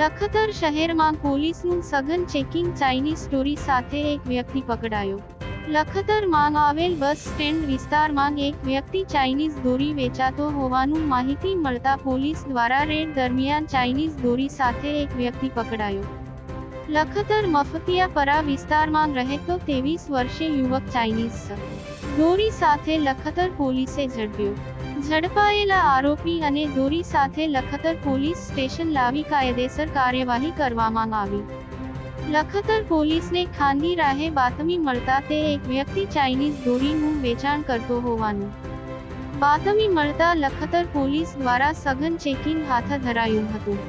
લખતર શહેરમાં પોલીસનું સઘન ચેકિંગ, ચાઇનીઝ દોરી સાથે એક વ્યક્તિ પકડાયો। લખતરમાં આવેલ બસ સ્ટેન્ડ વિસ્તારમાં એક વ્યક્તિ ચાઇનીઝ દોરી વેચાતો હોવાનું માહિતી મળતા પોલીસ દ્વારા રેડ દરમિયાન ચાઇનીઝ દોરી સાથે એક વ્યક્તિ પકડાયો। લખતર મફતિયાપરા વિસ્તારમાં રહેતો 23 વર્ષીય યુવક ચાઇનીઝ દોરી સાથે લખતર પોલીસે ઝડપ્યો। ઝડપાયેલા આરોપી અને દોરી સાથે લખતર પોલીસ સ્ટેશન લાવી કાયદેસર કાર્યવાહી કરવામાં આવી। લખતર પોલીસને ખાનગી રાહે બાતમી મળતા તે એક વ્યક્તિ ચાઇનીઝ દોરીનું વેચાણ કરતો હોવાનું બાતમી મળતા લખતર પોલીસ દ્વારા સઘન ચેકિંગ હાથ ધરાયું હતું,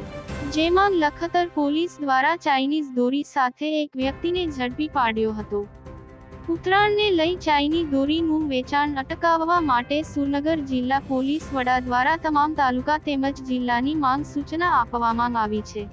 જેમાં લખતર પોલીસ દ્વારા ચાઇનીઝ દોરી સાથે એક વ્યક્તિને ઝડપી પાડ્યો હતો। ઉત્તરાયણને લઈ ચાઇનીઝ દોરીનું વેચાણ અટકાવવા માટે સુરનગર જિલ્લા પોલીસ વડા દ્વારા તમામ તાલુકા તેમજ જિલ્લાની માંગ સૂચના આપવામાં આવી છે।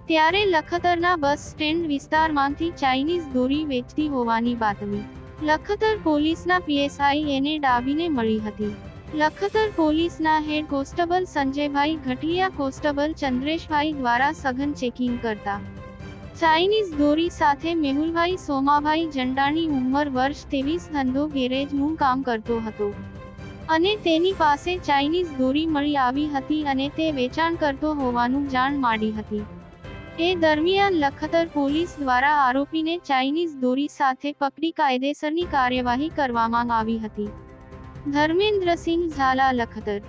ત્યારે લખતરના બસ સ્ટેન્ડ વિસ્તારમાંથી ચાઇનીઝ દોરી વેચતી હોવાની બાતમી લખતર પોલીસના પીએસઆઈ એને ડાબીને મળી હતી। લખતર પોલીસના હેડ કોન્સ્ટેબલ સંજયભાઈ ઘટિયા, કોન્સ્ટેબલ ચંદ્રેશભાઈ દ્વારા સઘન ચેકિંગ કરતા ચાઇનીઝ દોરી સાથે મેહુલભાઈ સોમાભાઈ જંડાની ઉંમર વર્ષ 23 ધંધો ગેરેજનું કામ કરતો હતો અને તેની પાસે ચાઇનીઝ દોરી મળી આવી હતી અને તે વેચાણ કરતો હોવાનું જાણ મળી હતી। એ દરમિયાન લખતર પોલીસ દ્વારા આરોપીને ચાઇનીઝ દોરી સાથે પકડી કાયદેસરની કાર્યવાહી કરવામાં આવી હતી। ધર્મેન્દ્રસિંહ ઝાલા, લખતર।